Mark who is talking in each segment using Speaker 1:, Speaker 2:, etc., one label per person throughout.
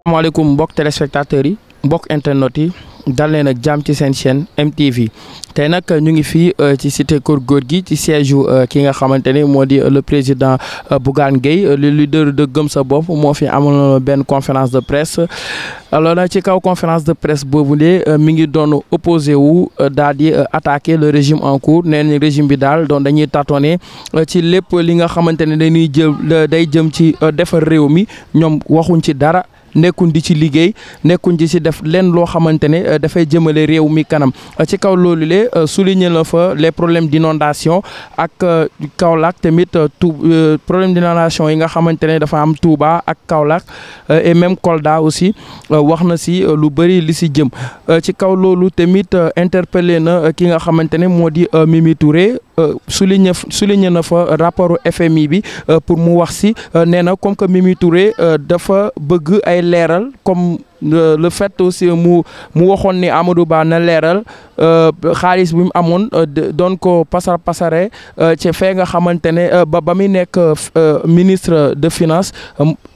Speaker 1: Asalaamaaleykum mbokk téléspectateurs yi mbokk internet yi dal leen ak jàmm ci seen chaîne MTV tey nag ñu ngi fii ci cité Keur Gorgui ci siège ki nga xamante ni moo di le président Bougane Gueye le leader de Gëm Sa Bopp moo fi amoon benn conférence de presse alors nag ci kaw conférence de presse boobu de mi ngi doon opposé wu daal di attaquer le régime en cours nee nañ régime bi daal doon dañuy tâtonner ci lépp li nga xamante ne dañuy day jëm ci defar réew mi ñoom waxuñ ci dara. nekkuñ di ci liggéey nekkuñ di ci def leen loo xamante ne dafay jëmale réew mi kanam ci kaw loolu le souligner la fa les problèmes d'inondation ak Kaolack tamit problème d'inondation yi nga xamante ne dafa am Touba ak Kaolack et même Kolda aussi wax na si lu bëri li si jëm ci kaw loolu tamit interpellé na ki nga xamante ne moo di Mimi Touré souligner na fa rapport FMI bi pour mu wax si nee na comme que Mimi Touré dafa bëgg ay leeral comme le fait aussi mu waxoon ni Amadou Ba na leeral xaalis bi mu amoon doon ko pasare ci fee nga xamante ne ba muy nekk ministre de finance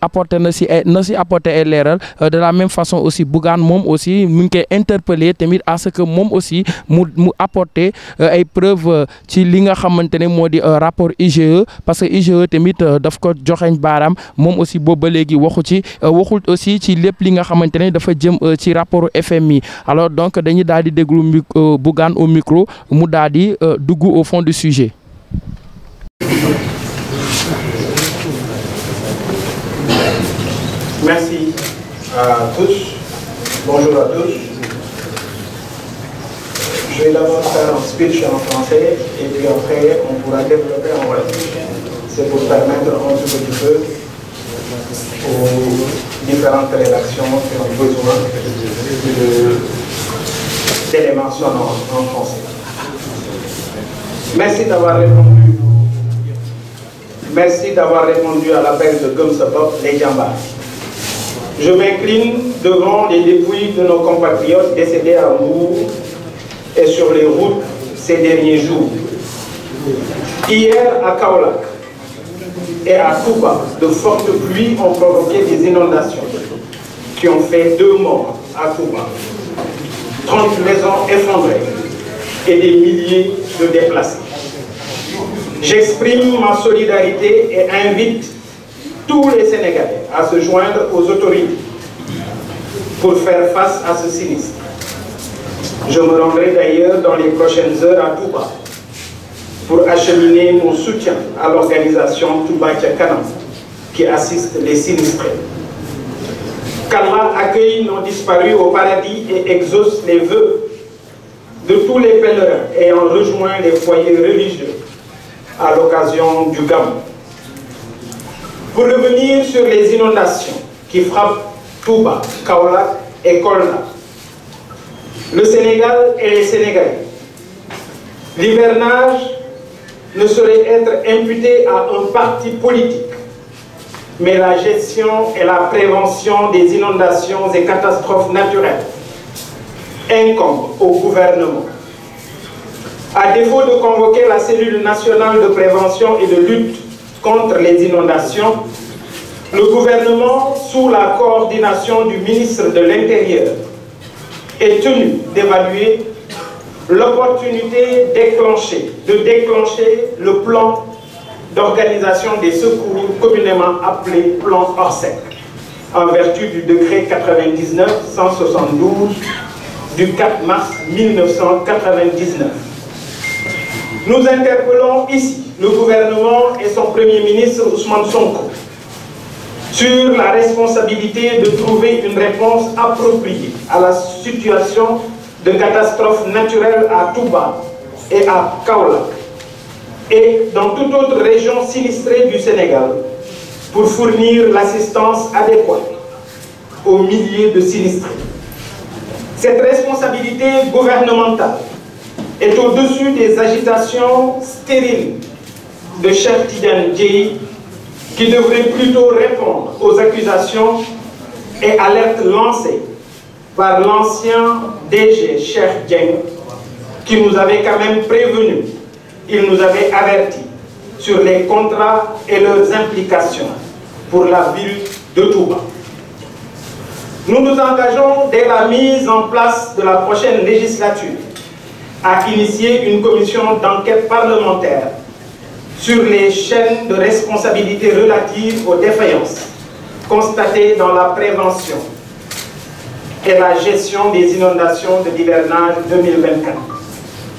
Speaker 1: apporté na si apporté ay leeral de la même façon aussi Bougane moom aussi mu ngi koy interpeller tamit à ce que moom aussi mu apporté ay preuves ci li nga xamante ne moo di rapport IGE parce que IGE tamit daf ko joxeñ baaraam moom aussi boobu ba léegi waxul aussi ci lépp li nga xamante ne dafa jëm ci rapport FMI alors donc dañuy daal di déglu Bougane au micro mu daal di dugg au fond du sujet.
Speaker 2: Merci à tous. Bonjour à tous. Je vais d'abord faire un speech en français et puis après on pourra développer en wolof. C'est pour permettre un tout petit peu aux différentes rédactions qui ont besoin d'éléments en français. Merci d'avoir répondu à l'appel de Gëm Sa Bopp, les Jambaar. Je m'incline devant les dépouilles de nos compatriotes décédés à Mbour et sur les routes ces derniers jours. Hier à Kaolack et à Touba, de fortes pluies ont provoqué des inondations qui ont fait 2 morts à Touba, 30 maisons effondrées et des milliers de déplacés. J'exprime ma solidarité et invite tous les Sénégalais à se joindre aux autorités pour faire face à ce sinistre. Je me rendrai d'ailleurs dans les prochaines heures à Touba pour acheminer mon soutien à l'organisation Touba Ca Kanam qui assiste les sinistrés. Qu'Allah accueille nos disparus au paradis et exauce les vœux de tous les pèlerins ayant rejoint les foyers religieux à l'occasion du Gamou. Pour revenir sur les inondations qui frappent Touba, Kaolack et Kolda, le Sénégal et les Sénégalais, l'hivernage ne saurait être imputé à un parti politique, mais la gestion et la prévention des inondations et catastrophes naturelles incombe au gouvernement. À défaut de convoquer la cellule nationale de prévention et de lutte contre les inondations, le gouvernement, sous la coordination du ministre de l'Intérieur, est tenu d'évaluer l'opportunité de déclencher le plan d'organisation des secours communément appelé plan Orsec, en vertu du décret 99-172 du 4 mars 1999. Nous interpellons ici le gouvernement et son Premier ministre Ousmane Sonko sur la responsabilité de trouver une réponse appropriée à la situation de catastrophe naturelle à Touba et à Kaolack et dans toute autre région sinistrée du Sénégal pour fournir l'assistance adéquate aux milliers de sinistrés. Cette responsabilité gouvernementale est au-dessus des agitations stériles de Cheikh Tidiane Dièye qui devrait plutôt répondre aux accusations et alertes lancées par l'ancien DG Cheikh Dieng qui nous avait quand même prévenus. Il nous avait avertis sur les contrats et leurs implications pour la ville de Touba. Nous nous engageons dès la mise en place de la prochaine législature à initier une commission d'enquête parlementaire sur les chaînes de responsabilité relatives aux défaillances constatées dans la prévention et la gestion des inondations de l'hivernage 2024,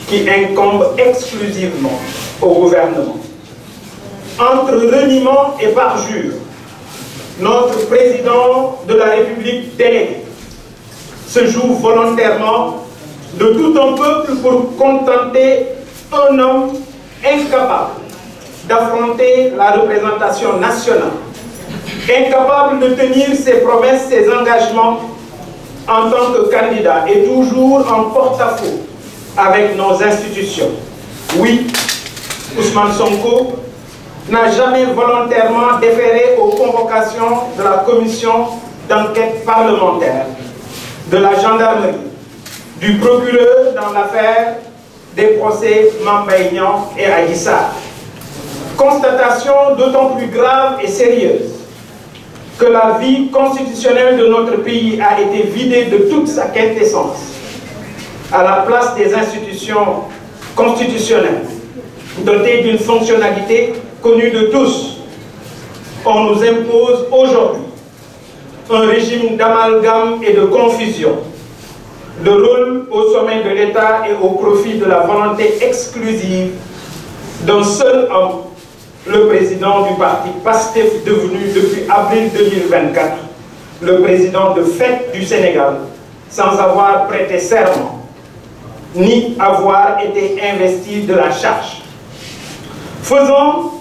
Speaker 2: qui incombe exclusivement au gouvernement. Entre reniement et parjure, notre président de la République délégué se joue volontairement de tout un peuple pour contenter un homme incapable d'affronter la représentation nationale, incapable de tenir ses promesses, ses engagements en tant que candidat et toujours en porte-à-faux avec nos institutions. Oui, Ousmane Sonko n'a jamais volontairement déféré aux convocations de la commission d'enquête parlementaire, de la gendarmerie, du procureur dans l'affaire des procès Mame Mbaye Niang et Adji Sarr. Constatation d'autant plus grave et sérieuse que la vie constitutionnelle de notre pays a été vidée de toute sa quintessence à la place des institutions constitutionnelles, dotées d'une fonctionnalité connue de tous. On nous impose aujourd'hui un régime d'amalgame et de confusion, de rôle au sommet de l'État et au profit de la volonté exclusive d'un seul homme, le président du parti PASTEF, devenu depuis avril 2024 le président de fait du Sénégal, sans avoir prêté serment ni avoir été investi de la charge. Faisons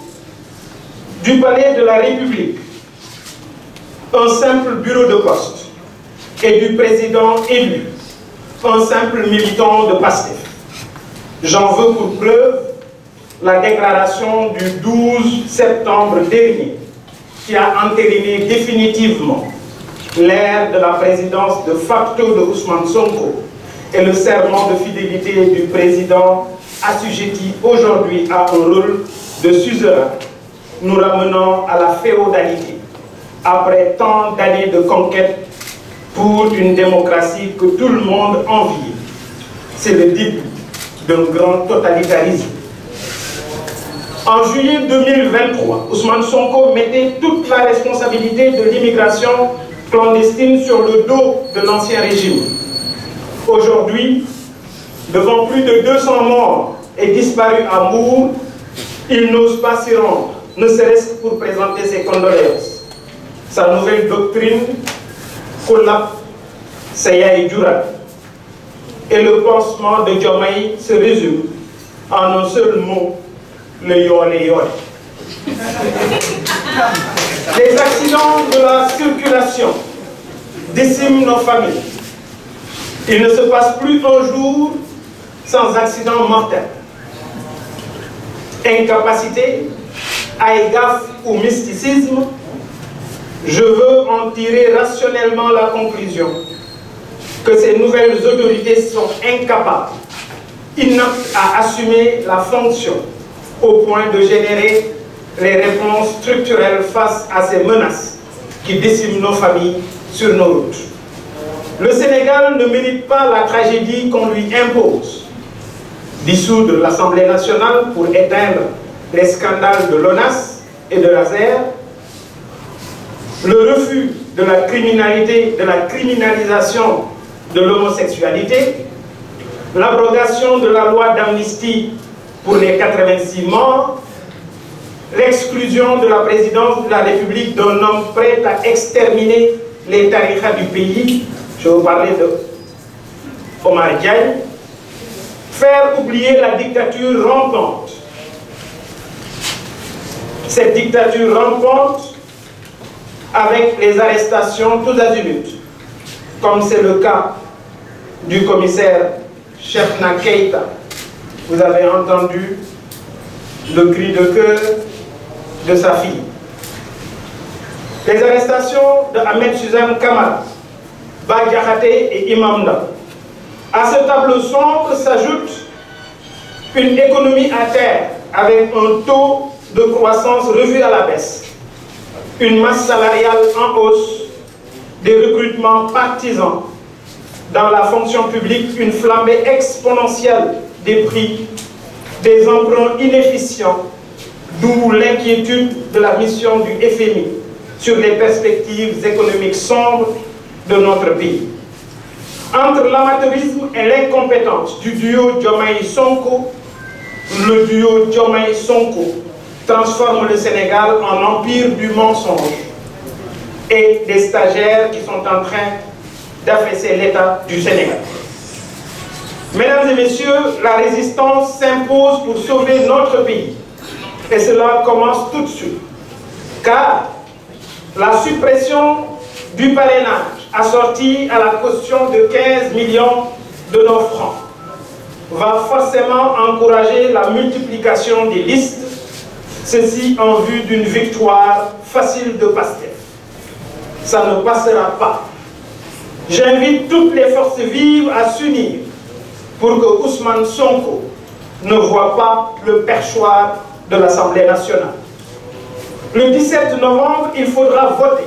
Speaker 2: du palais de la République un simple bureau de poste et du président élu un simple militant de PASTEF. J'en veux pour preuve la déclaration du 12 septembre dernier qui a entériné définitivement l'ère de la présidence de facto de Ousmane Sonko et le serment de fidélité du président assujetti aujourd'hui à un rôle de suzerain, nous ramenant à la féodalité après tant d'années de conquête pour une démocratie que tout le monde envie. C'est le début d'un grand totalitarisme. En juillet 2023, Ousmane Sonko mettait toute la responsabilité de l'immigration clandestine sur le dos de l'ancien régime. Aujourd'hui, devant plus de 200 morts et disparus à Mbour, il n'ose pas s'y rendre, ne serait-ce que pour présenter ses condoléances. Sa nouvelle doctrine, Koulap Seyaï Djura, et le pansement de Diomaye se résume en un seul mot, le yole yole. Les accidents de la circulation déciment nos familles. Il ne se passe plus un jour sans accident mortel. Incapacité, aïgaf ou mysticisme, je veux en tirer rationnellement la conclusion que ces nouvelles autorités sont incapables, inaptes à assumer la fonction au point de générer les réponses structurelles face à ces menaces qui déciment nos familles sur nos routes. Le Sénégal ne mérite pas la tragédie qu'on lui impose. Dissoudre l'Assemblée nationale pour éteindre les scandales de l'ONAS et de l'ASER, le refus de la criminalité, de la criminalisation de l'homosexualité, l'abrogation de la loi d'amnistie pour les 86 morts, l'exclusion de la présidence de la République d'un homme prêt à exterminer les tarikhas du pays, je vous parlais de Omar Diagne, faire oublier la dictature rampante. Cette dictature rampante avec les arrestations tous azimuts, comme c'est le cas du commissaire Cheikhna Keïta. Vous avez entendu le cri de cœur de sa fille. Les arrestations de Ahmed Suzanne Kamara, Bah Diakhaté et Imamda. À ce tableau sombre s'ajoute une économie à terre avec un taux de croissance revu à la baisse, une masse salariale en hausse, des recrutements partisans dans la fonction publique, une flambée exponentielle des prix, des emprunts inefficients, d'où l'inquiétude de la mission du FMI sur les perspectives économiques sombres de notre pays. Entre l'amateurisme et l'incompétence du duo Diomaye-Sonko, le duo Diomaye-Sonko transforme le Sénégal en empire du mensonge et des stagiaires qui sont en train d'affaisser l'État du Sénégal. Mesdames et messieurs, la résistance s'impose pour sauver notre pays. Et cela commence tout de suite. Car la suppression du parrainage assortie à la caution de 15 millions de nos francs va forcément encourager la multiplication des listes, ceci en vue d'une victoire facile de Pastef. Ça ne passera pas. J'invite toutes les forces vives à s'unir pour que Ousmane Sonko ne voit pas le perchoir de l'Assemblée nationale. Le 17 novembre, il faudra voter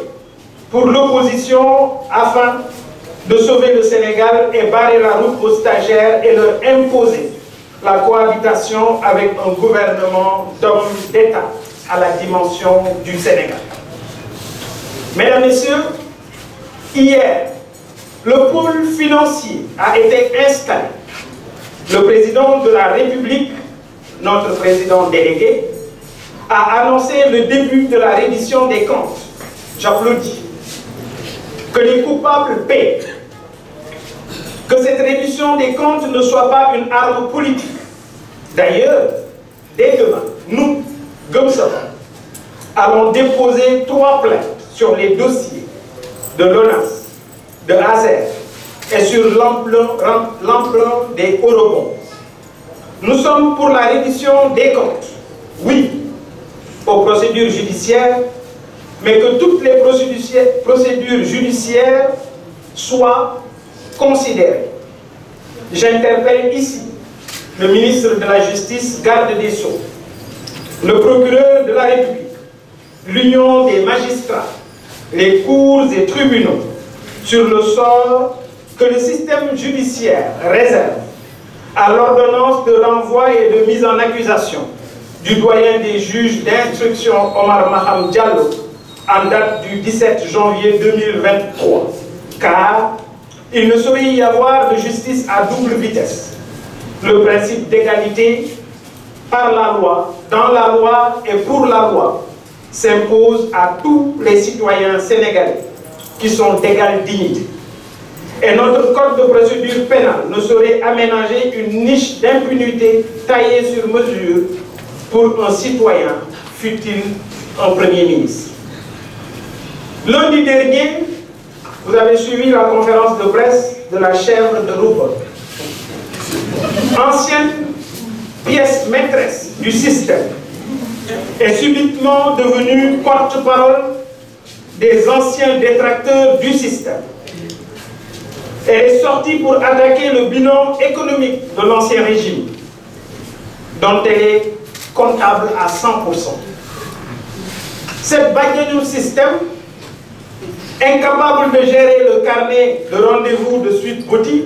Speaker 2: pour l'opposition afin de sauver le Sénégal et barrer la route aux stagiaires et leur imposer la cohabitation avec un gouvernement d'hommes d'État à la dimension du Sénégal. Mesdames, Messieurs, hier, le pôle financier a été installé. Le président de la République, notre président délégué, a annoncé le début de la reddition des comptes. J'applaudis. Que les coupables paient. Que cette reddition des comptes ne soit pas une arme politique. D'ailleurs, dès demain, nous, Gumsaba, allons déposer 3 plaintes sur les dossiers de l'ONAS, de ASER et sur l'emprunt des eurobonds. Nous sommes pour la reddition des comptes, oui, aux procédures judiciaires, mais que toutes les procédures judiciaires soient considérées. J'interpelle ici le ministre de la Justice, garde des Sceaux, le procureur de la République, l'Union des magistrats, les cours et tribunaux, sur le sort que le système judiciaire réserve à l'ordonnance de renvoi et de mise en accusation du doyen des juges d'instruction Omar Maham Diallo en date du 17 janvier 2023. Car il ne saurait y avoir de justice à double vitesse. Le principe d'égalité par la loi, dans la loi et pour la loi s'impose à tous les citoyens sénégalais qui sont d'égale dignité. Et notre code de procédure pénale ne saurait aménager une niche d'impunité taillée sur mesure pour un citoyen, fût-il un Premier ministre. Lundi dernier, vous avez suivi la conférence de presse de la chèvre de Roubaix. Ancienne pièce maîtresse du système est subitement devenue porte-parole des anciens détracteurs du système. Elle est sortie pour attaquer le bilan économique de l'ancien régime, dont elle est comptable à 100%. Cette baguette du système, incapable de gérer le carnet de rendez-vous de Suite Boti,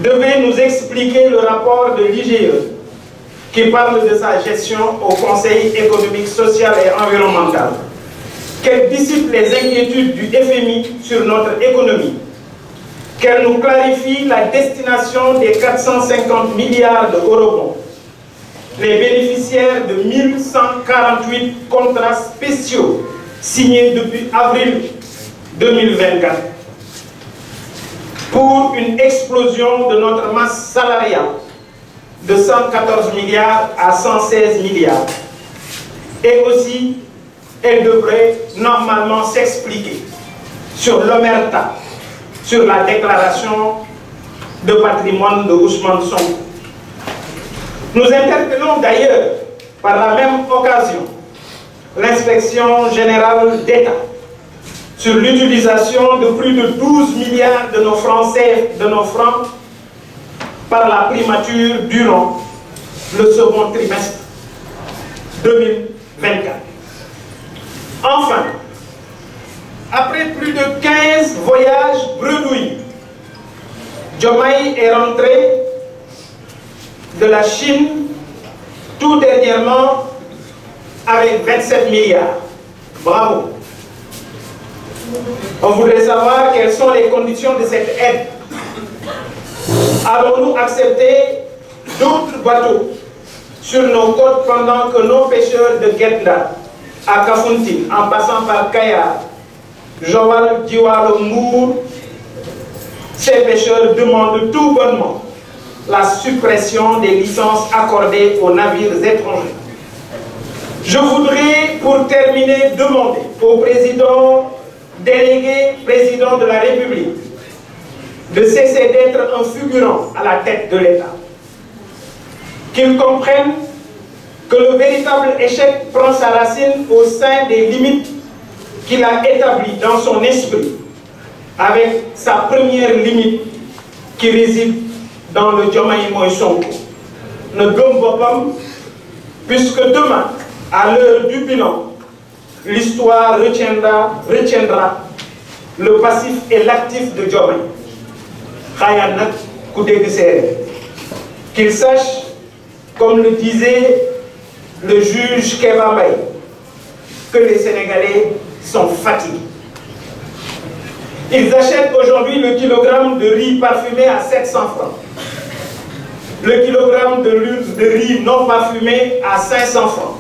Speaker 2: devait nous expliquer le rapport de l'IGE qui parle de sa gestion au Conseil économique, social et environnemental, qu'elle dissipe les inquiétudes du FMI sur notre économie, qu'elle nous clarifie la destination des 450 milliards d'euros, les bénéficiaires de 1148 contrats spéciaux signés depuis avril 2024 pour une explosion de notre masse salariale de 114 milliards à 116 milliards. Et aussi, elle devrait normalement s'expliquer sur l'omerta, sur la déclaration de patrimoine de Ousmane Sonko. Nous interpellons d'ailleurs, par la même occasion, l'inspection générale d'État sur l'utilisation de plus de 12 milliards de nos francs par la primature durant le second trimestre 2024. Enfin, après plus de que 15 voyages bredouilles, Diomaye est rentré de la Chine tout dernièrement avec 27 milliards. Bravo. On voudrait savoir quelles sont les conditions de cette aide. Allons-nous accepter d'autres bateaux sur nos côtes pendant que nos pêcheurs de Guet-Ndar à Kafountine, en passant par Kayar, Joal, Diwalo, Mbour, ces pêcheurs demandent tout bonnement la suppression des licences accordées aux navires étrangers. Je voudrais, pour terminer, demander au président délégué, président de la République, de cesser d'être un figurant à la tête de l'État. Qu'il comprenne que le véritable échec prend sa racine au sein des limites qu'il a établies dans son esprit, avec sa première limite qui réside dans le Diomaye mooy Sonko. Ne gëm boppam, puisque demain, à l'heure du bilan, l'histoire retiendra le passif et l'actif de Diomaye. Xaayaan nag ku dégg séeréer. Qu'il sache, comme le disait le juge Kéba Mbaye, que les Sénégalais sont fatigués. Ils achètent aujourd'hui le kilogramme de riz parfumé à 700 francs. Le kilogramme de riz non parfumé à 500 francs.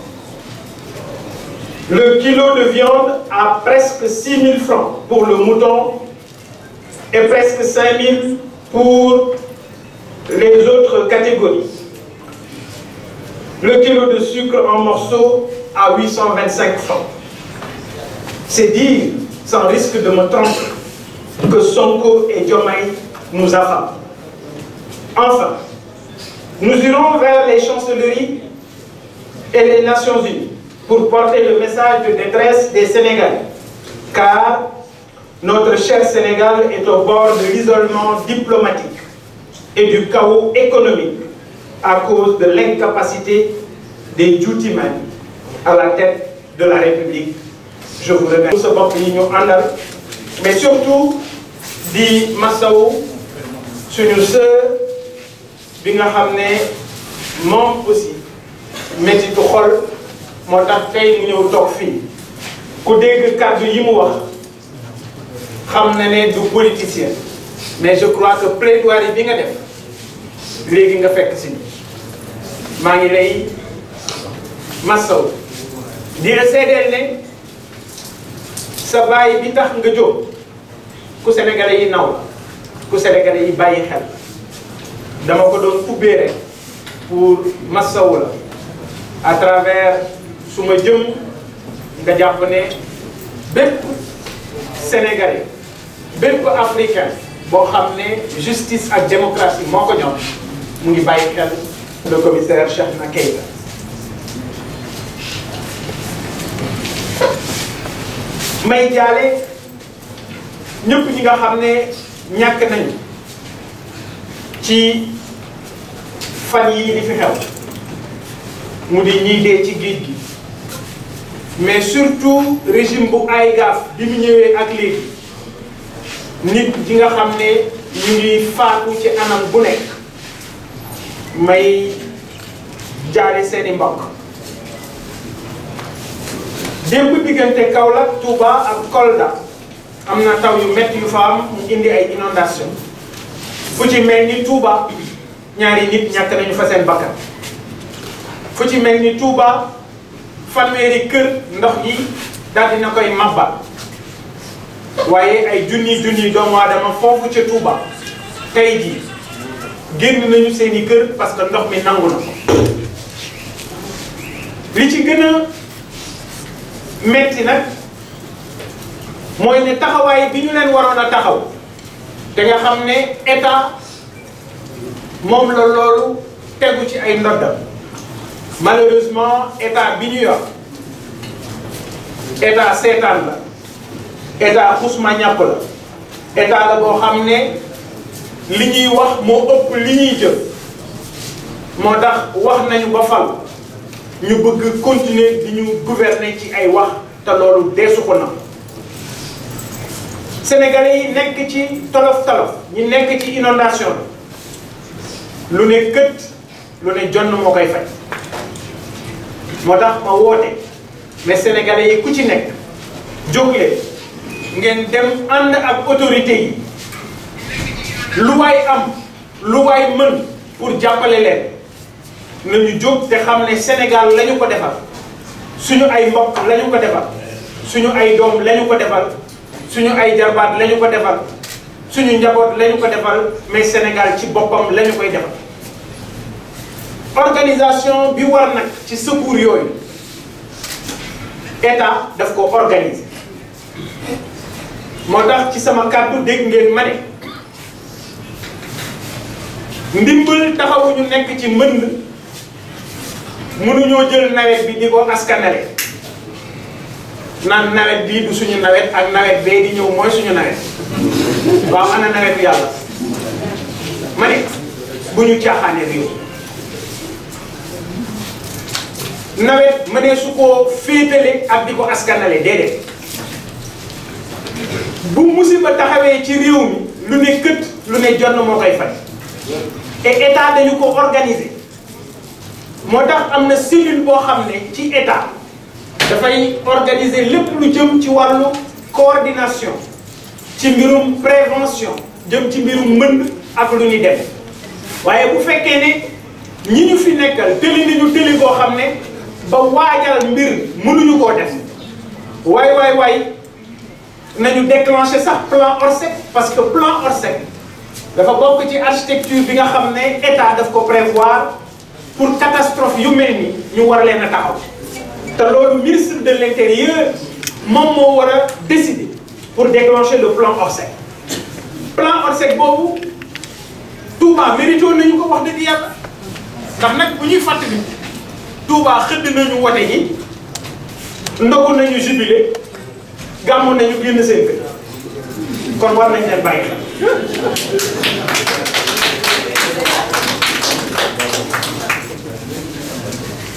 Speaker 2: Le kilo de viande à presque 6 000 francs pour le mouton et presque 5 000 pour les autres catégories. Le kilo de sucre en morceaux à 825 francs. C'est dire, sans risque de me tromper, que Sonko et Diomaye nous affament. Enfin, nous irons vers les chancelleries et les Nations Unies pour porter le message de détresse des Sénégalais, car notre cher Sénégal est au bord de l'isolement diplomatique et du chaos économique à cause de l'incapacité des Djoutiman à la tête de la République. Je vous remercie. Ce bopp yi ñu àndal, mais surtout di masawu suñu sœur bi nga xam ne moom aussi méttitu xol moo tax tey mu ñëw toog fii. Ku dégg kàddu yi mu wax xam na ne du politicien, mais je crois que plaidoirie bi nga def léegi nga fekk si maa ngi lay masawu di la seedeel ne sa baay bi tax nga jóg ku Sénégalais yi naw ku Sénégalais yi bàyyi xel dama ko doon ubbee rek pour masawu la à travers su ma jëm nga jàpp ne bépp Sénégalais bépp africain boo xam ne justice ak démocratie moo ko ñor mu ngi bàyyi xel le commissaire Cheikhna Keita. may jaale ñëpp ñi nga xam ne ñàkk nañu ci fan yii li fi xew mu di ñiy dee ci géej gi, mais surtout régime bu ay gaaf bi mu ñëwee ak léegi nit ñi nga xam ne ñu ngi faatu ci anam bu nekk. May jaale seeni mbokk. démb diggante Kaolack, Touba ak Kolda am na taw yu métti yu fa am mu indi ay inondation fu ci mel ni Touba ñaari nit ñàkk nañu fa seen bakkan. fu ci mel ni Touba fanweeri kër ndox yi daal dina koy mabba, waaye ay junni doomu aadama foofu ca Touba tey jii génn nañu seeni kër parce que ndox mi nangu na ko. li ci gën a metti nag mooy ne taxawaay bi ñu leen waroon a taxaw te nga xam ne état moom la loolu tegu ci ay ndoddam. Malheureusement état bi ñu yor état seetaan la, état xusma ñàpp la, état la boo xam ne li ñuy wax moo ëpp li ñuy jëf. moo tax wax nañu ba fal ñu bëgg continuer di ñu gouverner ci ay wax te loolu deesu ko na. sénégalais yi nekk ci tolof-tolof ñi nekk ci inondation lu ne kët lu ne jonn moo koy faj moo tax ma woote mais sénégalais yi ku ci nekk jóg leen ngeen dem ànd ak autorité yi lu waay am lu waay mën pour jàppale leen nañu jóg te xam ne Sénégal lañu ko defal suñu ay mbokk lañu ko defal suñu ay doom lañu ko defal suñu ay jarbaat lañu ko defal suñu njaboot lañu ko defal mais Sénégal ci boppam lañu koy defal organisation bi war nag ci secours yooyu état daf ko organiser moo tax ci sama kàddu dégg ngeen ma ne ndimbal taxawuñu nekk ci mbënd mënuñoo jël nawet bi di ko askanale naan nawet bii du suñu nawet ak nawet bee di ñëw mooy suñu nawet waaw ana nawet bi yàlla ma ne bu ñu caaxaane réew nawet mënee su ko féetale ak di ko askanale déedéet bu musiba taxawee ci réew mi lu ne kët lu ne jonn moo koy faj et état dañu ko organiser moo tax am na cellule boo xam ne ci état dafay organiser lépp lu jëm ci wàllu coordination ci mbirum prévention jëm ci mbirum mbënd ak lu ñu dem waaye bu fekkee ne ñi ñu fi nekkal tëli nañu tëli boo xam ne ba waajal mbir mënuñu koo def waay nañu déclencher sax plan Orsec parce que plan Orsec dafa bokk ci architecture bi nga xam ne état daf ko prévoir pour catastrophe yu mel ni ñu war leen a taxaw te loolu ministre de l'intérieur moom moo war a décider pour déclencher le plan Orsec plan Orsec boobu Touba mérito nañu ko wax dëgg yàlla ndax nag bu ñuy fàttali Touba xëdd nañu wote yi ndogu nañu jubilé gàmmu nañu génn seen kër kon war nañ leen bàyyi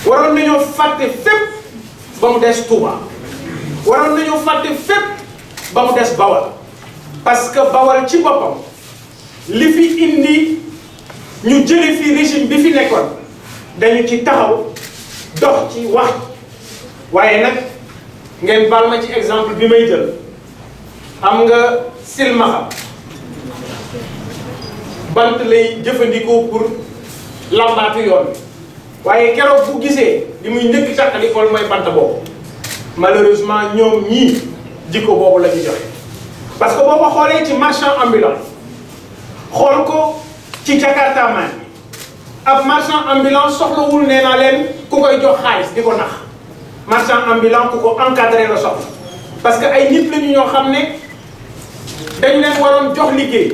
Speaker 2: waroon nañoo fàtte fépp ba mu des Touba waroon nañoo fàtte fépp ba mu des Bawal parce que Bawal ci boppam li fi indi ñu jële fi régime bi fi nekkoon dañu ci taxaw dox ci wax waaye nag ngeen baal ma ci exemple bi may jël am nga silmaxa bant lay jëfandikoo pour lambaatu yoon waaye keroog bu gisee li muy njëkk càqali xool mooy bant boobu malheureusement ñoom ñii jikko boobu la ñu joxe parce que boo ko xoolee ci marchand ambulant xool ko ci Jakarta man bi ab marchand ambulant soxlawul nee naa leen ku koy jox xaalis di ko nax marchand ambulant ku ko encadré la soxla parce que ay nit lañu ñoo xam ne dañu leen waroon jox liggéey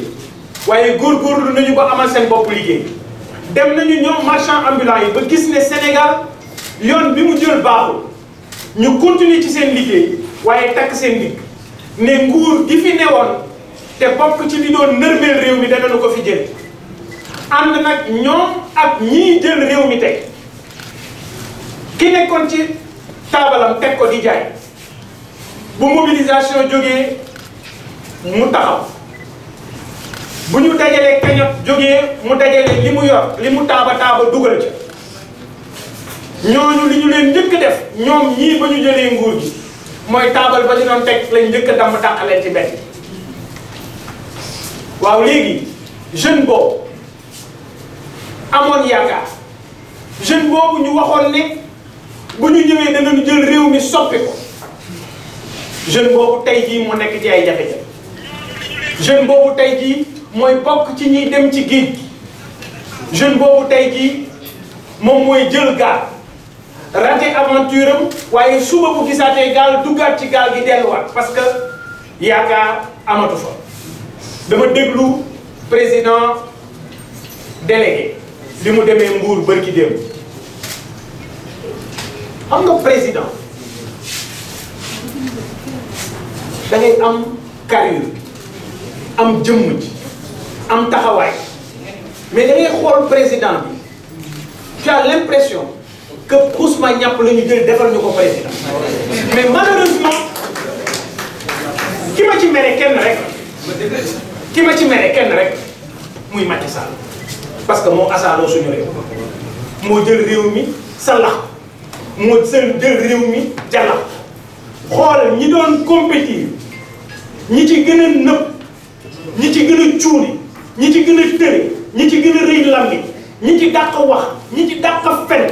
Speaker 2: waaye góorgóorlu nañu ba amal seen bopp liggéey dem nañu ñoom marchand ambulant yi ba gis ne Sénégal yoon bi mu jël baaxul ñu continuer ci seen liggéey waaye takk seen digg ne nguur gi fi newoon te bokk ci li doon nërmeel réew mi danañu ko fi jël ànd nag ñoom ak ñii jël réew mi tey ki nekkoon ci taabalam teg ko di jaay bu mobilisation jógee mu taxaw bu ñu dajalee kañot jógee mu dajale li mu yor li mu taaba dugal ca ñooñu li ñu leen njëkk def ñoom ñii ba ñu jëlee nguur gi mooy taabal ba ñu doon teg lañ njëkk a damm dàqaleen ci benn waaw léegi jeune boobu amoon yaakaar jeune boobu ñu waxoon ne bu ñu ñëwee danañu jël réew mi soppi ko jeune boobu tey jii mu nekk ci ay jafe-jafe jeune boobu tey jii mooy bokk ci ñiy dem ci géej gi jeune boobu tey jii moom mooy jël gaal raté aventure am waaye suba bu gisaatee gaal duggaat ci gaal gi delluwaat parce que yaakaar amatu fa dama déglu président délégué li mu demee Mbour bërki démb xam nga président da ngay am carrure am jëmm ji am taxawaay mais da ngay xool président bi tu as l'impression que Ousmane ñàpp la ñu jël defal ñu ko président mais malheureusement ki ma ci mere kenn rek ki ma ci mere kenn rek muy Macky Sall parce que moo asaaloo suñu réew moo jël réew mi salax moo jël réew mi jàllax xool ñi doon compétir ñi ci gën a nëb ñi ci gën a cuuni ñi ci gën a tëre ñi ci gën a rëy lambi ñi ci dàq wax ñi ci dàq fen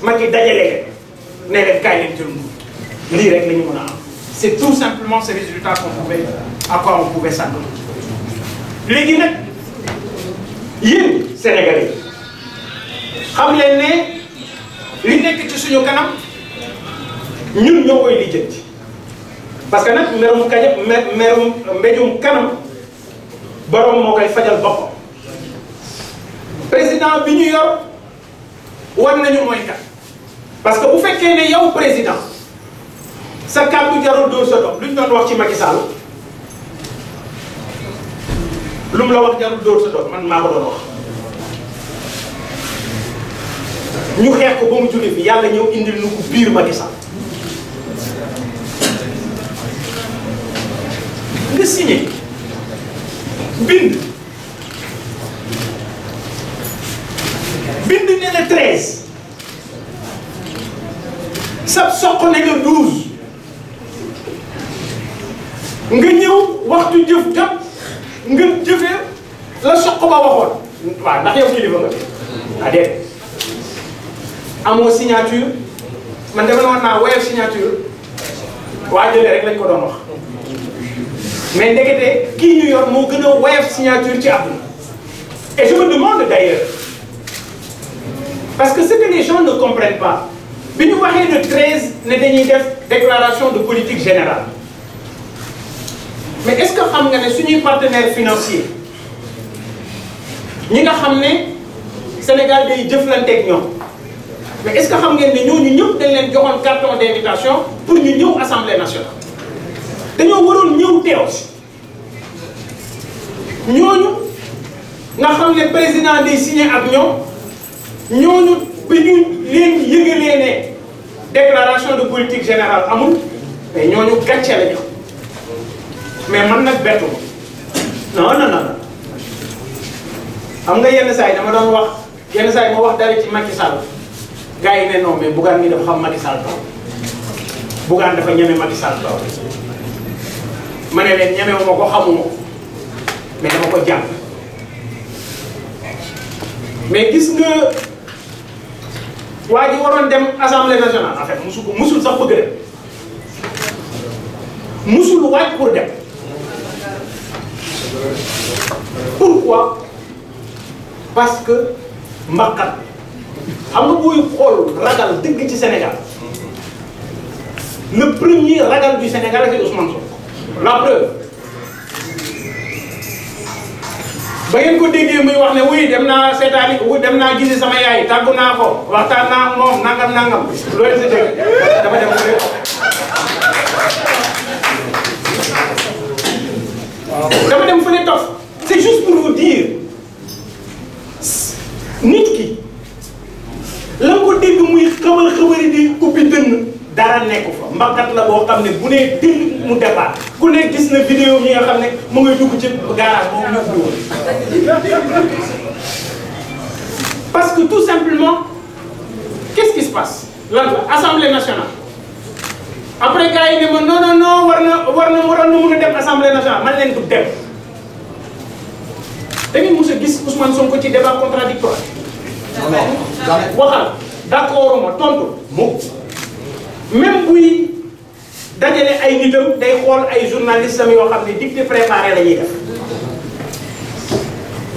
Speaker 2: Macky dajale leen ne leen kaay leen jël lii rek la ñu mën a am. C'est tout simplement ces résultats à quoi on pouvait s'attendre. léegi nag yéen Sénégalais xam leen ne li nekk ci suñu kanam ñun ñoo koy lijjanti parce que nag merum mbéjum kanam borom moo koy fajal boppam président bi ñu yor war nañu mooy kat parce que bu fekkee ne yow président sa kàddu jarul dóor sa doom lu ñu doon wax ci Macky Sall lu mu la wax jarul dóor sa doom man maa ko doon wax ñu xeex ko ba mu jóge fi yàlla ñëw indil nu ko biir Macky Sall nga signé bind ne la 13 sab soq ne la 12 nga ñëw waxtu jëf jot nga jëfee la soq ba waxoon waaw ndax yow kilifa nga ah déet amoo signature man defe naa woyal signature waa jëlee rek lañ ko doon wax mais ndekete kii ñu yor moo gën a woyal signature ci àdduna et je me demande d'ailleurs parce que ce que les gens ne comprennent pas bi ñu waxee le 13 ne dañuy def déclaration de politique générale mais est-ce que xam nga ne suñuy partenaires financiers ñi nga xam ne Sénégal day jëflanteeg ñoom mais est-ce que xam ngeen ne ñooñu ñëpp dañ leen joxoon carton d'invitation pour ñu ñëw assemblée nationale dañoo waroon ñëw teew si ñooñu nga xam ne président day signé ak ñooñu bi ñu leen yëgalee ne déclaration de politique générale amul mais ñooñu gàcce la ñu mais man nag bettu non xam nga yenn saa yi dama doon wax yenn saa yi ma wax dara ci Macky Sall gars yi ne non mais Bougane mi dafa xam Macky Sall taw Bougane dafa ñeme Macky Sall taw ma ne leen ñemewu ma ko xamuma ko mais dama ko jàng mais gis nga waa ji waroon dem assemblée nationale en fait musul sax bëgg dem musul waaj pour dem pourquoi parce que mbaqat xam nga booy xool ragal dëgg ci Sénégal le premier ragal du Sénégal c'est Ousmane Sonko la preuve ba ngeen ko déggee muy wax ne oui dem naa seetaani dem naa gisi sama yaay tàggu naa ko waxtaan naa moom nangam loolu si dégg dama dem fële dama dem fële tof c'est juste pour vous dire nit ki la ko dégg muy xëbari di ubbi dënn dara nekku fa mbakat la boo xam ne bu nee dënn mu départ ku ne gis na vidéo yi nga xam ne mu ngay dugg ci garage boobu ñu ubbi woon parce que tout simplement qu'est-ce qui se passe lan la Assemblée nationale après gars yi ne ma non war na mën a dem Assemblée nationale man leen du dem da ngeen mos a gis Ousmane Sonko ci débat contradictoire waxal d'accord ma tontu moom même buy dajale ay nitam day xool ay journalistes am yoo xam ne dictée préparé la ñuy def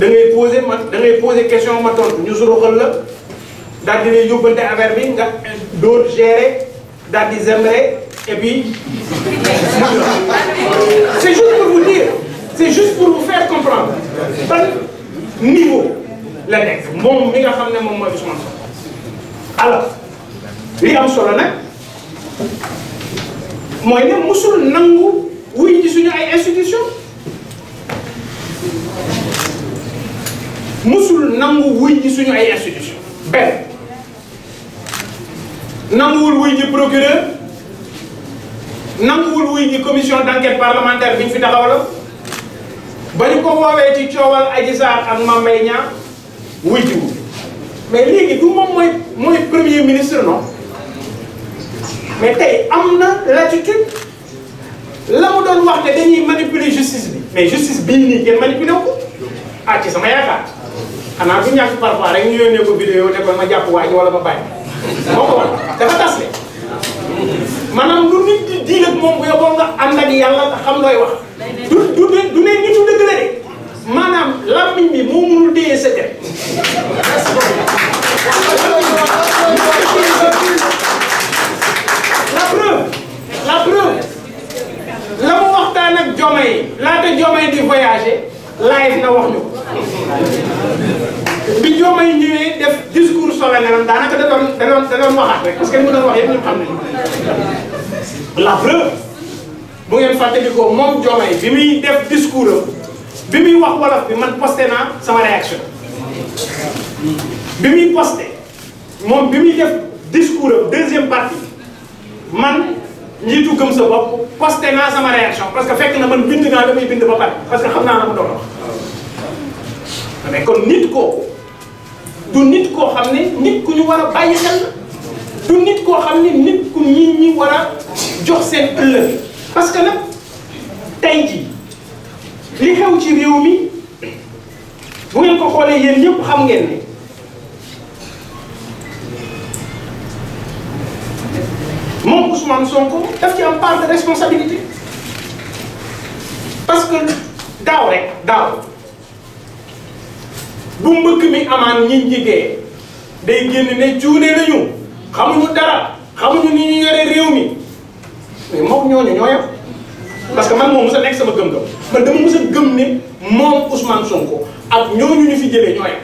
Speaker 2: da ngay poser question ma tontu ñu suruxal la daal di lay yóbbante affaire bi nga dóor gérer daal di zembrer et puis c'est juste pour vous dire c'est juste pour vous faire comprendre ban niveau la nekk moom mi nga xam ne moom mooy Ousmane Sonko alors li am solo nag mooy ne musul nangu wuy ci suñu ay institution musul nangu wuy ci suñu ay institution benn nanguwul wuy ci procureur nanguwul wuy ji commission d'enquête parlementaire bi ñu fi taxawaloon ba ñu ko woowee ci coowal Adji Sarr ak Mame Mbaye Niang wuy jiwu mais léegi du moom mooy premier ministre non mais tey am na l'attitude la mu doon wax ne dañuy manipuler justice bi mais justice bii nii kenn manipuler ko ah ci sama yaakaar xanaa du ñàkk parfois rek ñu yónnee ko vidéo ne ko ma jàpp waa ji wala ma bàyyi moo ko wax dafa tas de maanaam lu nit di diil ak moom bu yóbboo nga ànd ak yàlla te xam looy wax du ne nitu dëgg la de maanaam làmmiñ bi moo mënul téye secret la preuve la mu waxtaan ak Diomaye laata Diomaye di voyager live na wax ñu bi Diomaye ñëwee def discours solennel daanaka da doon waxaat rek parce que li mu doon wax yëpp ñu xam ne la preuve bu ngeen fàttalikoo moom Diomaye bi muy def discours am bi muy wax wolof bi man posté naa sama réaction bi muy posté moom bi muy def discours am deuxième partie man njiitu gëm sa bopp posté naa sama réaction parce que fekk na man bind naa damay bind ba pare parce que xam naa la mu doon wax mais kon nit kooku du nit koo xam ne nit ku ñu war a bàyyi xel du nit koo xam ne nit ku ñi war a jox seen ëllëg parce que nag tey jii li xew ci réew mi bu ngeen ko xoolee yéen ñëpp xam ngeen ne moom Ousmane Sonko daf ci am part de responsabilité parce que daaw bu mbëkk mi amaan ñi ñi dee day génn ne cuune nañu xamuñu dara xamuñu ni ñu yore réew mi mais moom ñooñu ñoo yem parce que man moom mos a nekk sama gëm-gëm man dama mos a gëm ne moom Ousmane Sonko ak ñooñu ñu fi jëlee ñoo yem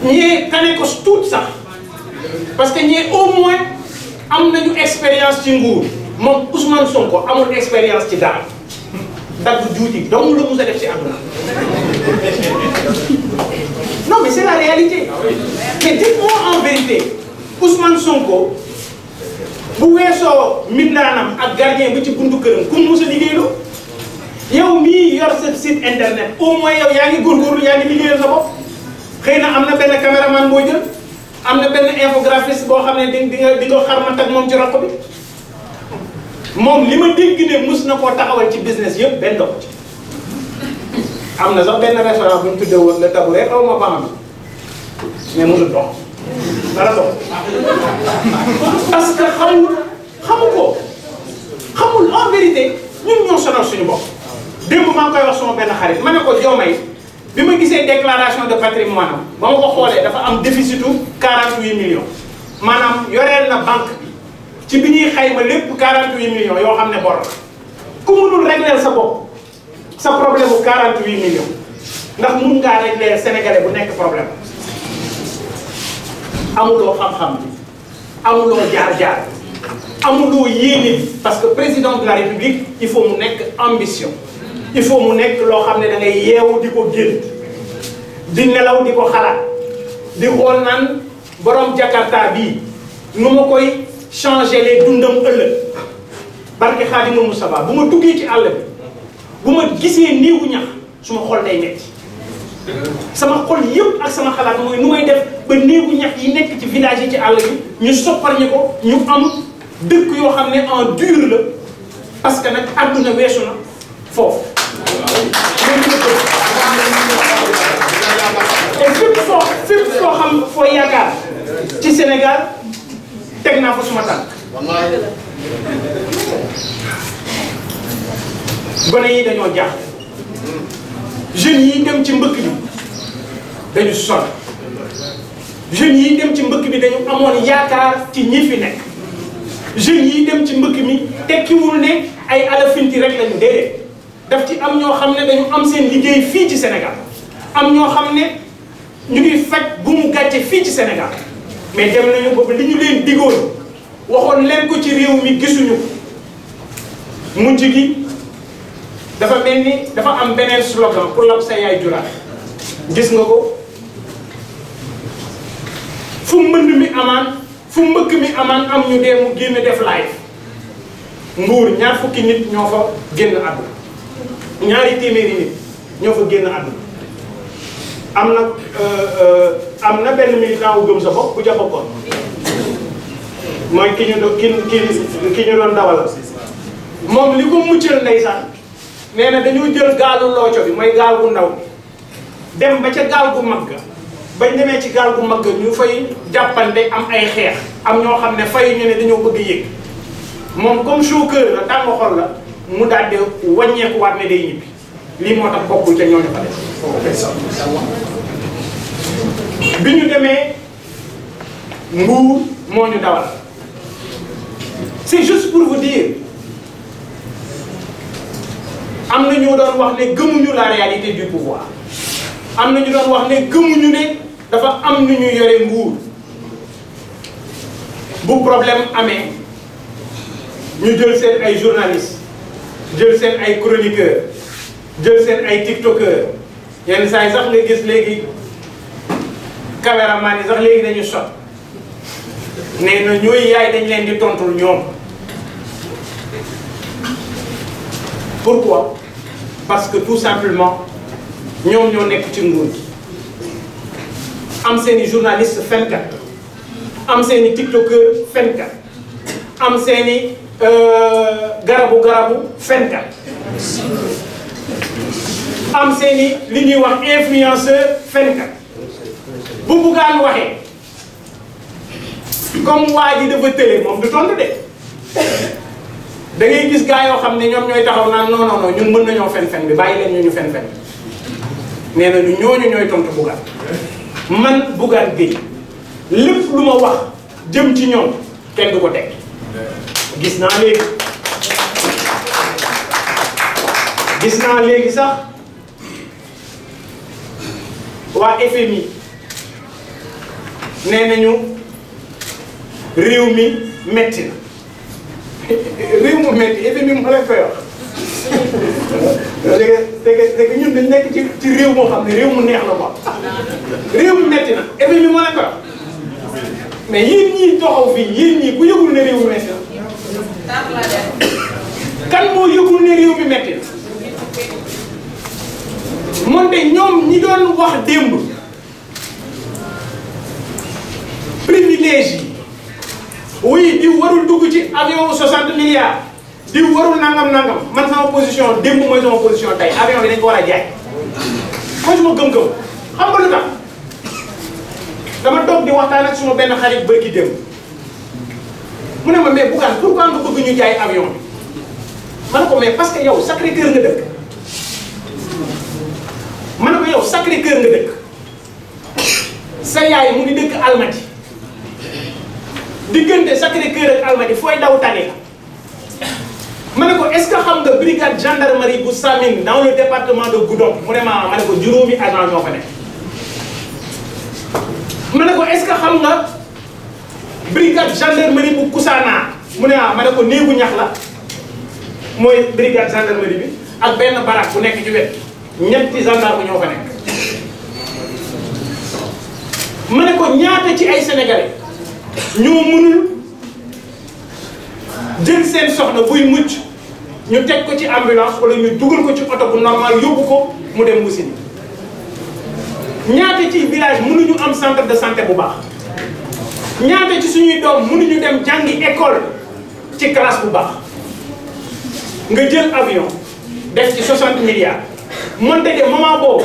Speaker 2: ñee tane ko tuut sax parce que ñee au moins am nañu expérience ci nguur moom Ousmane Sonko amul expérience ci dara dagg juuti donc la mos a def ci àdduna non mais c'est la réalité mais dites-moi en vérité Ousmane Sonko bu weesoo mbindaanam ak gardien bi ci buntu këram ku mos a liggéeyloo yow mii yor sa site internet au moins yow yaa ngi góorgóorlu yaa ngi liggéeyal sa bopp xëy na am na benn caméraman boo jël am na benn infographiste boo xam ne di nga xarmat ak moom ci roq bi moom li ma dégg ne mus na koo taxawal ci business yëpp benn dox ci am na sax benn restaurant bu ñu tuddee woon le tabouret xaw ma baax mais mënul dox dara dox parce que xamul en vérité ñun ñoo sonal suñu bopp démb maa ngi koy wax sama benn xarit ma ne ko Diomaye bi ma gisee déclaration de patrimoine am ba ma ko xoolee dafa am déficitu 48 millions maanaam yoreel na banque bi ci bi ñuy xayma lépp 48 millions yoo xam ne bor la ku mënul régler sa bopp sa problème bu 48 millions ndax mun ngaa régler sénégalais bu nekk problème amuloo xam-xam bi amuloo jaar-jaar amuloo yéene bi parce que président de la république il faut mu nekk ambition il faut mu nekk loo xam ne da ngay yeewu di ko gént di nelaw di ko xalaat di xool naan borom Jakarta bii nu ma koy changer les dundam ëllëg barke Xaadimul Mustafa bu ma duggee ci àll bi bu ma gisee néegu ñax suma xol day metti sama xol yëpp ak sama xalaat mooy nu may def ba néegu ñax yi nekk ci village yi ci àll bi ñu soppar ñu ko ñu am dëkk yoo xam ne en dur la parce que nag àdduna weesu na foofu et fépp foo xam foo yaakaar ci Sénégal teg naa fa suma tànk gone yi dañoo jaaxle jeunes yi dem ci mbëkk bi dañu sonn jeunes yi dem ci mbëkk bi dañu amoon yaakaar ci ñi fi nekk jeunes yi dem ci mbëkk mi tekkiwul ne ay alafinti rek lañu déedéet daf ci am ñoo xam ne dañu am seen liggéey fii ci Sénégal am ñoo xam ne ñu ngi faj bu mu gàcce fii ci Sénégal mais dem nañu boobu li ñu leen digoon waxoon leen ko ci réew mi gisuñu ko mujj gi dafa mel ni dafa am beneen slogan pour lab sa yaay juraat gis nga ko fu mbënd mi amaan fu mbëkk mi amaan am ñu dee mu génn def live Mbour ñaar fukki nit ñoo fa génn àdduna ñaari téeméeri nit ñoo fa génn àdduna am na benn militant wu gëm sa bopp bu jàppoon mooy ki ñu doon dawal moom li ko muccal ndeysaan nee na dañoo jël gaalu looco bi mooy gaal gu ndaw dem ba ca gaal gu mag ga bañ demee ci gaal gu mag ga ñu fay jàppante am ay xeex am ñoo xam ne fay ñu ne dañoo bëgg yëg moom comme chauffeur la tàng xol la mu daal di wàññeekuwaat ne day ñibbi lii moo tax bokkul ca ñooñu fa des bi ñu demee Mbour moo ñu dawal c'est juste pour vous dire am na ñu doon wax ne gëmuñu la réalité du pouvoir am na ñu doon wax ne gëmuñu ne dafa am nu ñu yore nguur bu problème amee ñu jël seen ay journalistes jël seen ay chroniqueurs jël seen ay tiktokers yenn saa yi sax nga gis léegi caméraman yi sax léegi dañu sot nee na ñooy yaay dañ leen di tontul ñoom. Pourquoi? Parce que tout simplement ñoom ñoo nekk ci nguur gi am seeni journaliste fenkat am seeni tiktokeur fenkat am seeni garabu fenkat am seeni li ñuy wax influenceur fenkat bu Bougane waxee comme waa ji dafa tële moom du tontu de da ngay gis gars yoo xam ne ñoom ñooy taxaw naan non non non ñun mën nañoo fen-fen bi bàyyi leen ñu fen-fen nee na ñooñu ñooy tontu Bougane man Bougane Gueye lépp lu ma wax jëm ci ñoom kenn du ko teg gis naa léegi sax waa FMI nee nañu réew mi metti na réew mu metti FMI mu leen koy wax léegi ñun dañ nekk ci réew moo xam ne réew mu neex la quoi réew mu metti na FMI mu leen koy wax mais yéen ñii taxaw fii yéen ñii ku yëgul ne réew mi metti na kan moo yëgul ne réew mi metti na moonte ñoom ñi doon wax démb privilège yi oui diw warul dugg ci avion 60 milliards diw warul nangam man sama position démb mooy sama position tey avion bi dañ ko war a jaay mooy suma gëm-gëm xam nga lu tax dama toog di waxtaan ak suma benn xarit bërki démb mu ne ma mais Bougane pourquoi nga bëgg ñu jaay avion bi ma ne ko mais parce que yow Sacré-Cœur nga dëkk ma ne ko yow Sacré-Cœur nga dëkk sa yaay mu ngi dëkk Almadies diggante Sacré-Cœur ak Almadies fooy daw tane la ma ne ko est-ce que xam nga brigade gendarmerie bu Samine dans le département de Goudomp mu ne ma ne ko juróomi agent ñoo fa nekk ma ne ko est-ce que xam nga brigade gendarmerie bu Koussanar mu ne ma ne ko néegu ñax la mooy brigade gendarmerie bi ak benn baraque bu nekk ci wet ñetti gendarme ñoo fa nekk ma ne ko ñaata ci ay sénégalais ñoo mënul jël seen soxna buy mucc ñu teg ko ci ambulance wala ñu dugal ko ci oto bu normal yóbbu ko mu dem Moussine ñaata ci village mënuñu am centre de santé bu baax ñaata ci suñuy doom mënuñu dem jàngi école ci classe bu baax nga jël avion def ci 60 milliards monte de moment boobu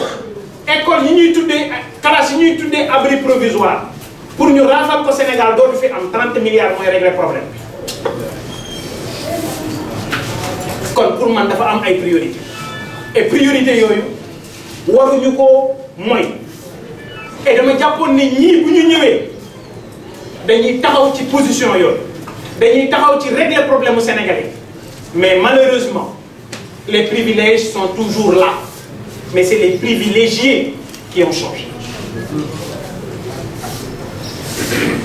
Speaker 2: école yi ñuy tuddee classe yi ñuy tuddee abri provisoire pour ñu raafal ko Sénégal dootu fi am 30 milliards mooy régler problème bi kon pour man dafa am ay priorité et priorité yooyu waruñu ko mooy et dama jàppoon ni ñii bu ñu ñëwee dañuy taxaw ci position yooyu dañuy taxaw ci régler problème mu sénégalais mais malheureusement les privilèges sont toujours là mais c'est les privilégiés qui ont changé.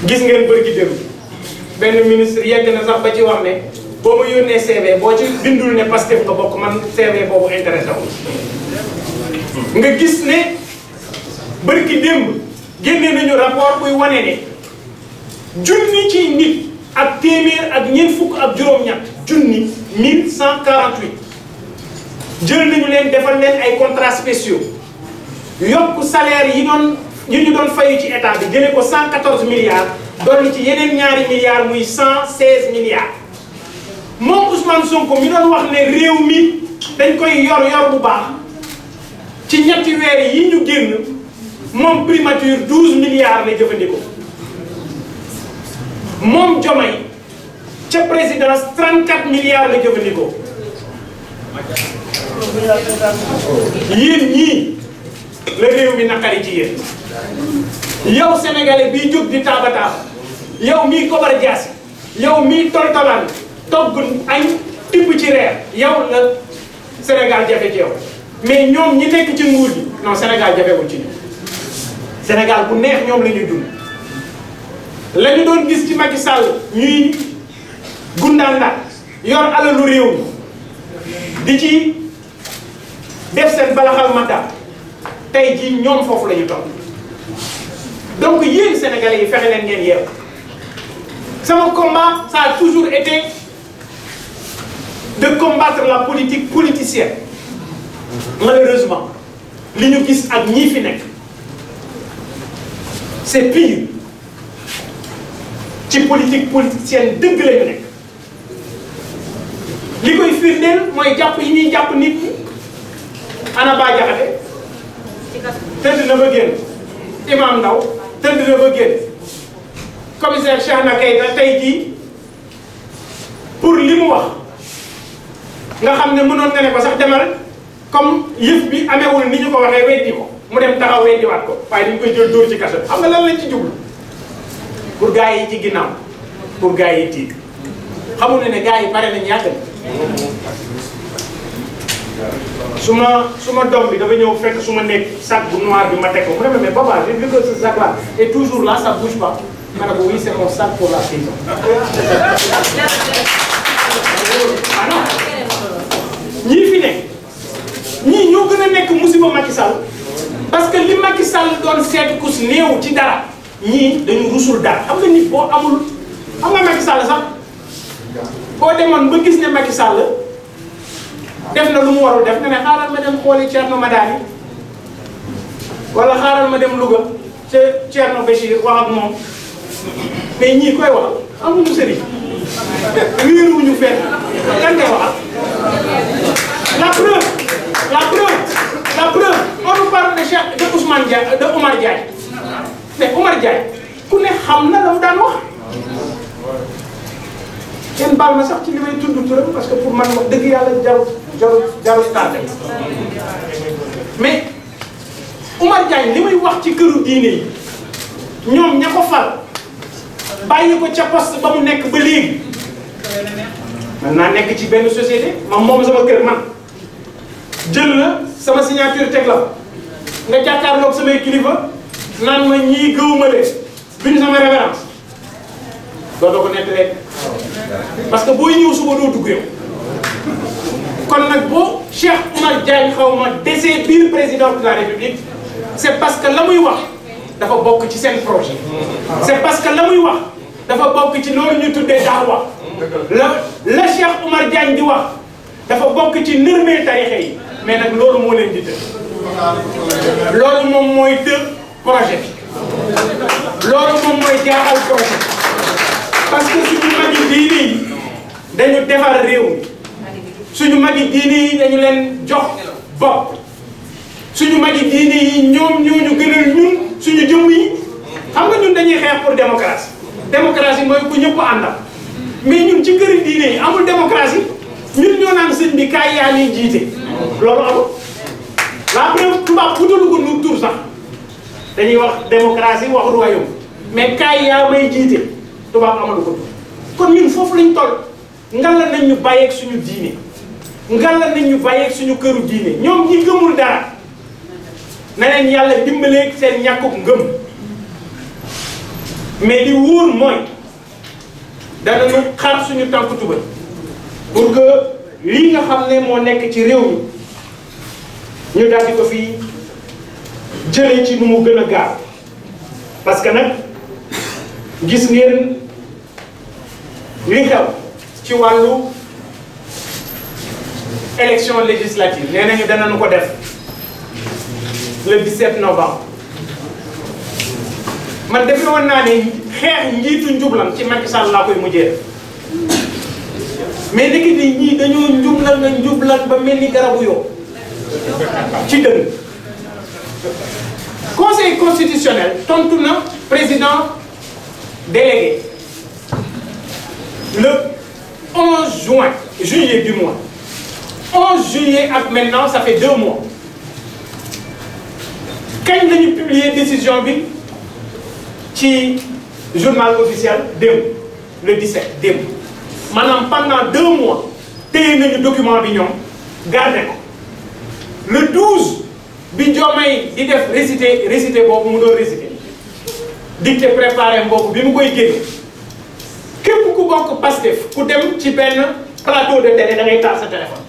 Speaker 2: gis ngeen bërki dem benn ministre yegg na sax ba ci wax ne boo ma yónnee CV boo ci bindul ne Pastef nga bokk man CV boobu intéressé wu nga gis ne bërki démb génne nañu rapport buy wane ne junni ci nit ak téeméer ak ñeent fukk ak juróom-ñett junni 1148 jël nañu leen defal leen ay contrats spéciaux yokk salaire yi ñu doon fayu ci état bi jëlee ko 114 milliards dolli ci yeneen ñaari milliards muy 116 milliards moom Ousmane Sonko mi doon wax ne réew mi dañ koy yor bu baax ci ñetti weer yi ñu génn moom primature 12 milliards la jëfandikoo moom Diomaye ca présidence 34 milliards la jëfandikoo yéen ñii la réew mi naqari ci yéen yow sénégalais bii jóg di taaba taaba yow mii kobar jaasi yow mii toltolaan togg añ tibb ci reer yow la Sénégal jafe ci yow mais ñoom ñi nekk ci nguur gi non Sénégal jafewul ci ñoom Sénégal bu neex ñoom la ñuy dund la ñu doon gis ci Macky Sall ñuy gundaandaat yor alalu réew mi di ci def seen balaxal mandat tey jii ñoom foofu la ñu toll donc yéen Sénégalais yi fexe leen ngeen yeew sama combat ça a toujours été de combattre la politique politicienne malheureusement li ñu gis ak ñii fi nekk c'est pire ci politique politicienne dëgg la ñu nekk li koy firndeel mooy jàpp yi ñuy jàpp nit ñi ana Bah Diakhaté tëdd na ba génn Imam Ndaw tëdd na ba génn commissaire Cheikhna Keita tey jii pour li mu wax nga xam ne mënoon nga ne ko sax demal comme yëf bi amewul ni ñu ko waxee weddi ko mu dem taxaw weddiwaat ko waaye dañu koy jël dóor ci kaso xam nga lan lañ ci jublu pour gars yi ci ginnaaw pour gars yi tiit xamul ne gars yi pare nañ yàgg suma doom bi dafa ñëw fekk suma nekk sac bu noir bi ma teg ko mu ne mais papa j'ai vu que ce sac là est toujours là ça bouge pas ma ne ko oui c'est mon sac pour la prison. Ah non ñii fi nekk ñii ñoo gën a nekk musiba Macky Sall parce que li Macky Sall doon seet kus néew ci dara ñii dañu rusul dara xam nga nit boo amul xam nga Macky Sall sax boo demoon ba gis ne Macky Sall def na lu mu warul def nga ne xaaral ma dem xooli Thierno Madani wala xaaral ma dem Louga ca Thierno Bachir wax ak moom mais ñii koy waxal amuñu sëriñ wéeruñu fenn kan ngay waxal la preuve on nous parle de Cheikh de Ousmane Diagne de Omar Diagne mais Omar Diagne ku ne xam na la mu daan wax kenn baal ma sax ci li may tudd turam parce que pour man wax dëgg yàlla jarul tardé mais Omar Diagne li muy wax ci këru diine yi ñoom ña ko fal bàyyi ko ca poste ba mu nekk ba léegi man naa nekk ci benn société moom sama kër man jël la sama signature teg la nga jàkkaarloog samay kilifa naan ma ñii gëwuma leen bind sama révérence dootoo ko nekk rek parce que booy ñëw suba doo dugg yow kon nag boo Cheikh Oumar Diagne xaw ma dese biir président de la République c'est parce que la muy wax dafa bokk ci seen projet c'est parce que la muy wax dafa bokk ci loolu ñu tuddee daawa la Cheikh Oumar Diagne di wax dafa bokk ci nërmee tarixe yi mais nag loolu moo leen di të loolu moom mooy të projet bi loolu moom mooy jaaxal projet parce que suñu magi diine yi dañu defar réew mi suñu magi diine yi dañu leen jox bopp suñu magi diine yi ñoom ñooñu gënal ñun suñu jëmm yi xam nga ñun dañuy xeex pour démocratie démocratie mooy ku ñëpp àndal mais ñun ci këri diine yi amul démocratie ñun ñoo naan sëñ bi kaay yaa ñuy jiite loolu amul la preuve tubaab wutalu ko nu tur sax dañuy wax démocratie wax royaume mais kaay yaa may jiite tubaab amalu ko tur kon ñun foofu lañ toll ngalla nañ ñu bàyyeeg suñu diine ngalla nañ ñu bàyyeeg suñu këru diine ñoom ñi gëmul dara na leen yàlla dimbaleeg seen ñàkkuk ngëm mais li wóor mooy danañu xar suñu tànk tuba pour que lii nga xam ne moo nekk ci réew mi ñu daal di ko fii jëlee ci nu mu gën a gaaw parce que nag gis ngeen li xew ci wàllu élection législative nee nañu danañu ko def le 17 novembre man defe woon naa ne xeex njiitu njublan ci Macky Sall laa koy mujjee mais niki di ñii dañoo njublan ba mel ni garabu yoo ci dënn. Conseil constitutionnel tontu na président délégué le 11 juillet du mois 11 juillet ak maintenant ça fait 2 mois kañ lañu publier décision bi ci journal officiel démb le 17 démb maanaam pendant 2 mois téye nañu document bi ñoom garder ko le 12 bi Diomaye di def récité boobu mu doon récité dicté préparé boobu bi mu koy génne képp ku bokk Pastef ku dem ci benn plateau de télé da ngay taal sa téléphone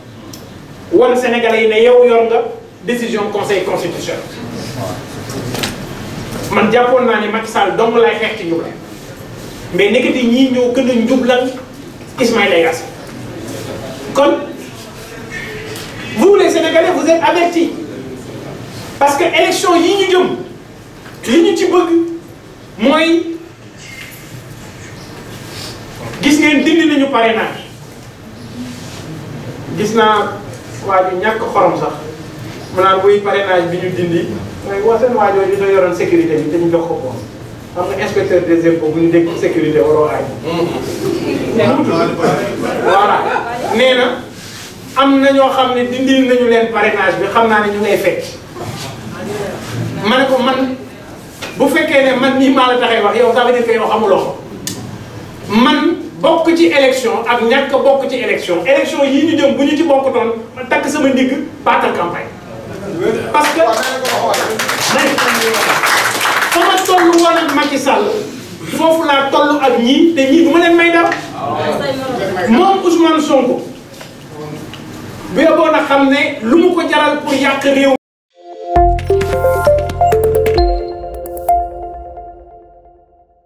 Speaker 2: wan Sénégalais yi ne yow yor nga décision conseil constitutionnel man jàppoon naa ne Macky Sall dong lay xeex ci njublan mais nekkati ñii ñoo gën a njublan Ismaïla Yassine kon vous les Sénégalais vous êtes avertis parce que élection yi ñu jëm li ñu ci bëgg mooy gis ngeen dindi nañu parrainage gis naa waa ji ñàkk xorom sax mu naan buy parrainage bi ñu dindi mooy waa seen waajoo ñu doon yoroon sécurité bi te ñu jox ko ko xam nga inspecteur des impôts bu ñu dégg sécurité waroo aay voilà nee na am na ñoo xam ne dindil nañu leen parrainage bi xam naa ne ñu ngay fekk ma ne ko man bu fekkee ne man nii maa la taxee wax yow ça veut dire que yow xamuloo ko man bokk ci élection ak ñàkk bokk ci élection yii ñu jëm bu ñu ci bokkutoon ma takk sama ndigg baatal campagne parce que sama tollu woon ak Macky Sall foofu laa toll ak ñii te ñii du ma leen may dara moom Ousmane Sonko bu yeboo na xam ne lu mu ko jaral pour yàq réew